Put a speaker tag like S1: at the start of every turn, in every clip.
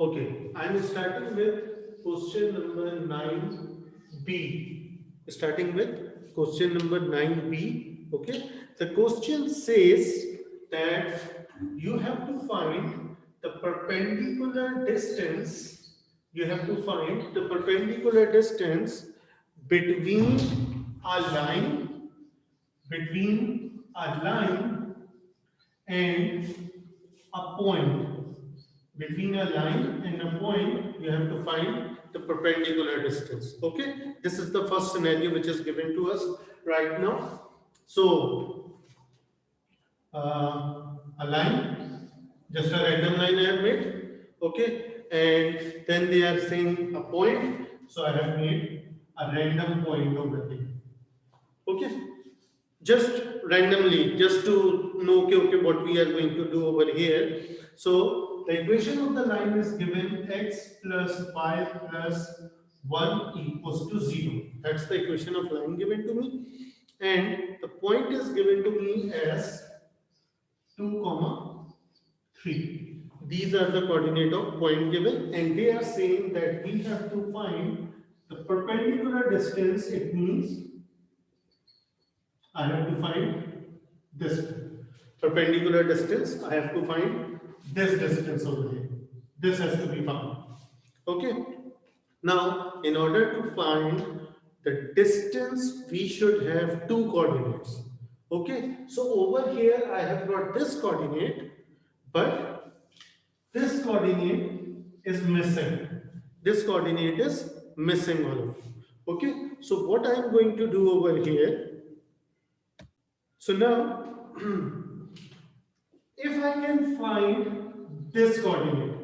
S1: Okay, I'm starting with question number 9b. Starting with question number 9b. Okay, the question says that you have to find the perpendicular distance. You have to find the perpendicular distance between a line, between a line and a point. Between a line and a point, you have to find the perpendicular distance. Okay, this is the first scenario which is given to us right now. So a line, just a random line I have made. Okay, and then they are saying a point, so I have made a random point over there. Okay, just randomly, just to know okay, what we are going to do over here. So the equation of the line is given x plus y plus 1 equals to 0. That's the equation of line given to me, and the point is given to me as 2 comma 3. These are the coordinate of point given, and they are saying that we have to find the perpendicular distance. It means I have to find this perpendicular distance. I have to find this distance over here. This has to be found. Okay. Now, in order to find the distance, we should have two coordinates. Okay. So over here, I have got this coordinate, but this coordinate is missing. This coordinate is missing all of it. Okay. So what I am going to do over here. So now, if I can find this coordinate,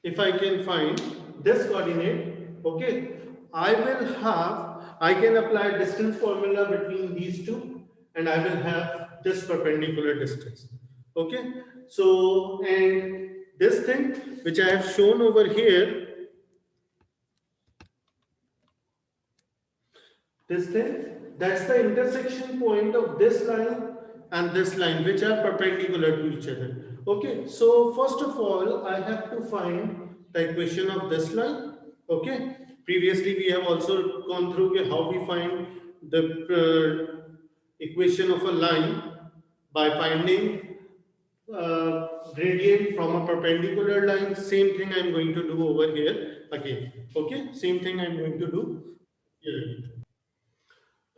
S1: if I can find this coordinate, okay, I can apply distance formula between these two, and I will have this perpendicular distance. Okay, so and this thing which I have shown over here, this thing, that's the intersection point of this line and this line, which are perpendicular to each other. Okay, so first of all, I have to find the equation of this line. Okay, previously we have also gone through how we find the equation of a line by finding gradient from a perpendicular line. Same thing I'm going to do over here again. Okay, same thing I'm going to do here.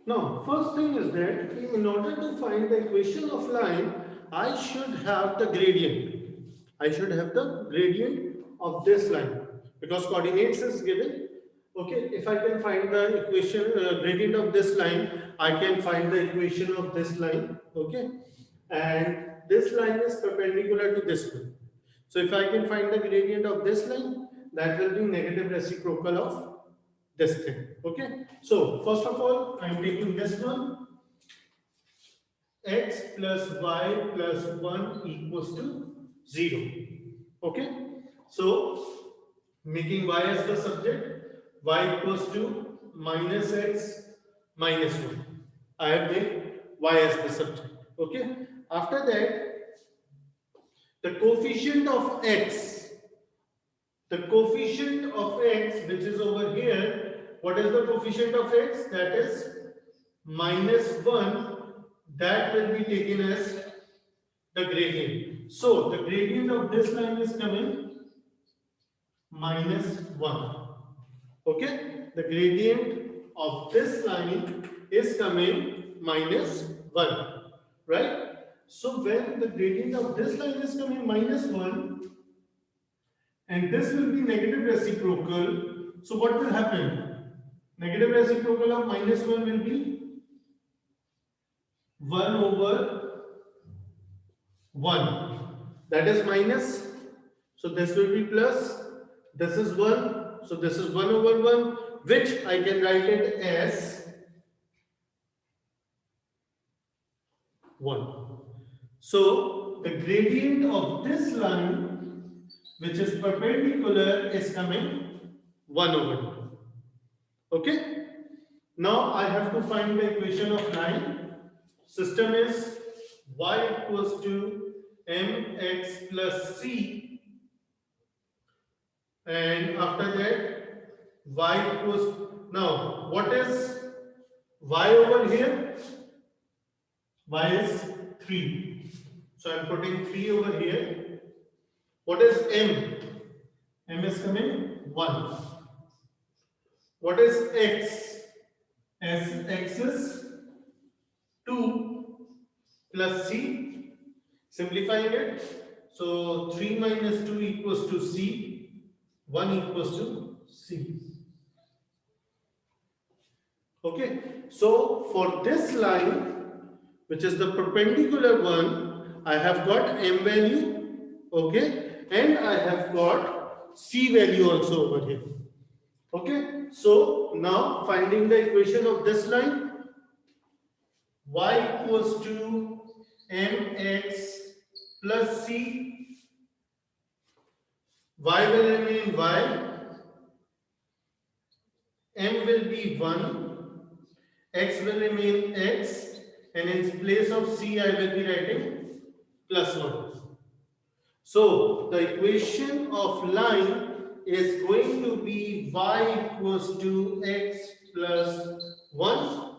S1: Now, first thing is that in order to find the equation of line, I should have the gradient. I should have the gradient of this line because coordinates is given. Okay, if I can find the equation gradient of this line, I can find the equation of this line. Okay, and this line is perpendicular to this one. So if I can find the gradient of this line, that will be negative reciprocal of this thing. Okay, so first of all, I am taking this one, x plus y plus 1 equals to 0. Okay, so making y as the subject, y equals to minus x minus 1. I have made y as the subject. Okay, after that, the coefficient of x, which is over here, what is the coefficient of x? That is minus 1. That will be taken as the gradient. So the gradient of this line is coming minus 1. Okay, the gradient of this line is coming minus 1, right? So when the gradient of this line is coming minus 1, and this will be negative reciprocal, so what will happen? Negative reciprocal of minus 1 will be 1 over 1. That is minus. So this will be plus. This is 1. So this is 1 over 1, which I can write it as 1. So the gradient of this line, which is perpendicular, is coming 1 over 2. Okay? Now I have to find the equation of line. System is y equals to mx plus c and after that y equals, now what is y over here? Y is 3, so I'm putting 3 over here. What is m? M is coming 1. What is x? X is 2 plus c. Simplifying it, so 3 minus 2 equals to c, 1 equals to c. Okay, so for this line, which is the perpendicular one, I have got m value, okay, and I have got c value also over here. Okay, so now finding the equation of this line, y equals to mx plus c, y will remain y, m will be 1, x will remain x, and in place of c I will be writing plus 1. So the equation of line is going to be y equals to x plus 1.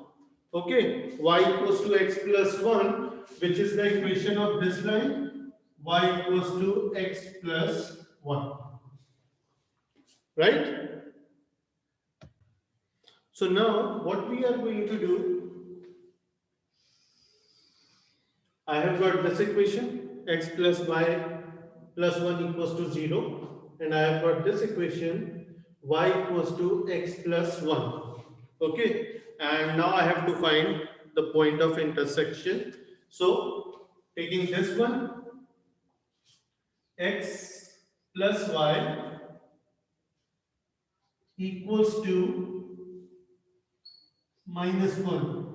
S1: Okay, y equals to x plus 1, which is the equation of this line, y equals to x plus 1. Right? So now what we are going to do, I have got this equation, x plus y plus 1 equals to 0, and I have got this equation, y equals to x plus 1. Okay, and now I have to find the point of intersection. So taking this one, x plus y equals to minus 1.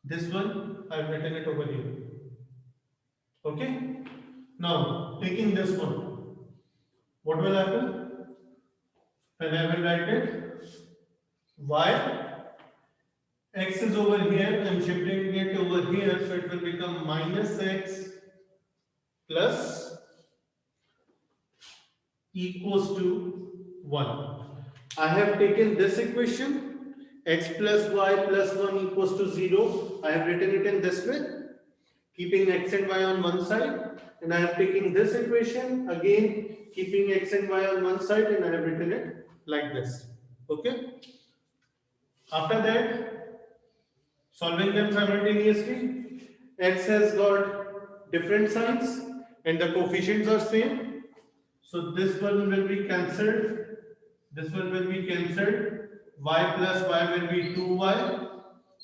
S1: This one I have written it over here. Okay, now taking this one, what will happen? Then I will write it y, x is over here, I am shifting it over here, so it will become minus x plus equals to 1. I have taken this equation, x plus y plus 1 equals to 0. I have written it in this way, keeping x and y on one side, and I have taken this equation, again keeping x and y on one side, and I have written it like this. Okay. After that, solving them simultaneously, x has got different signs and the coefficients are same. So this one will be cancelled, this one will be cancelled, y plus y will be 2y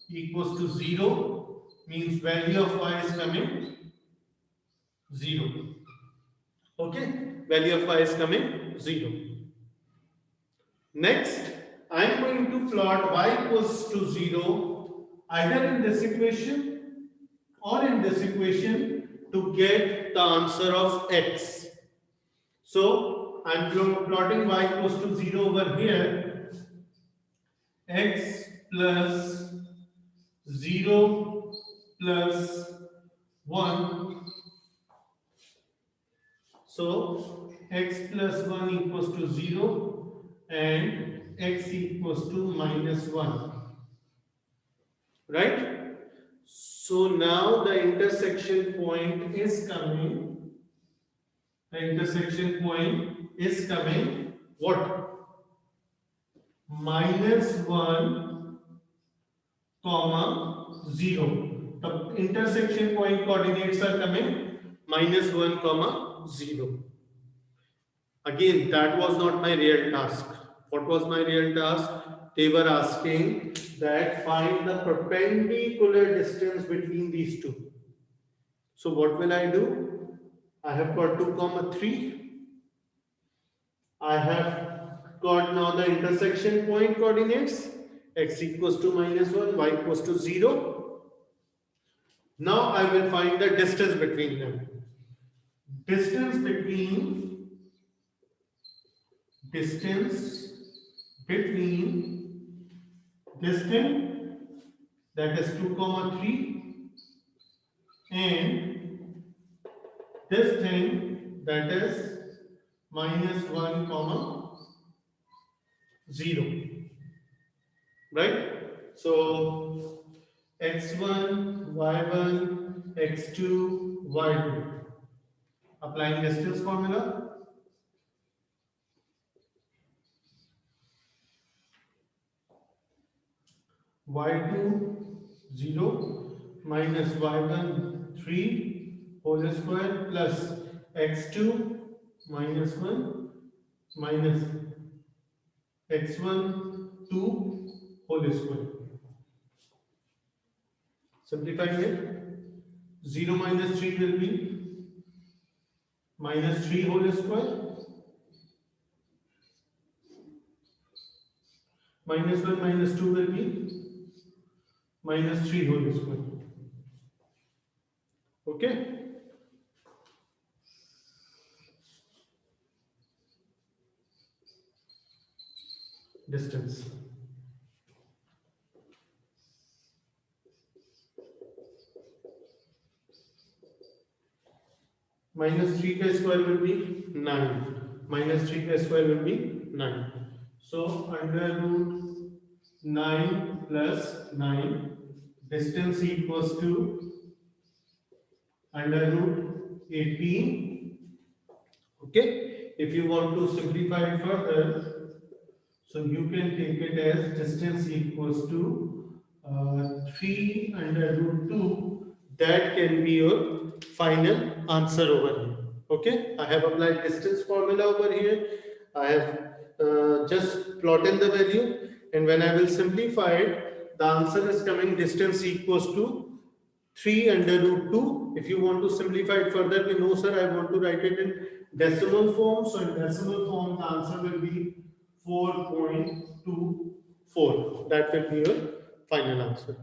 S1: equals to 0, means value of y is coming 0. Okay, value of y is coming 0. Next, I am going to plot y equals to 0 either in this equation or in this equation to get the answer of x. So I am plotting y equals to 0 over here, x plus 0 plus 1. So x plus 1 equals to 0 and x equals to minus 1. Right? So now the intersection point is coming. The intersection point is coming what? Minus 1 comma 0. The intersection point coordinates are coming minus 1 comma 0. Again, that was not my real task. What was my real task? They were asking that find the perpendicular distance between these two. So what will I do? I have got 2 comma 3. I have got now the intersection point coordinates, x equals to minus 1, y equals to 0. Now I will find the distance between them. Distance between this thing, that is 2 comma 3, and this thing, that is minus 1 comma 0, right? So x1, y1, x2, y2. Applying distance formula, y2 0 minus y1 3 whole square plus x2 minus 1 minus x1 2 whole square. Simplifying it, 0 minus 3 will be minus 3 whole square, minus 1 minus 2 will be minus 3 whole square. Okay? Distance. Minus 3 ka square will be 9. Minus 3 ka square will be 9. So under root 9 plus 9, distance equals to under root 18. Okay. If you want to simplify further, so you can take it as distance equals to 3 under root 2. That can be your final answer over here. Okay, I have applied distance formula over here. I have just plotted the value, and when I will simplify it, the answer is coming distance equals to 3 under root 2. If you want to simplify it further, we know, sir, I want to write it in decimal form. So in decimal form, the answer will be 4.24. That will be your final answer.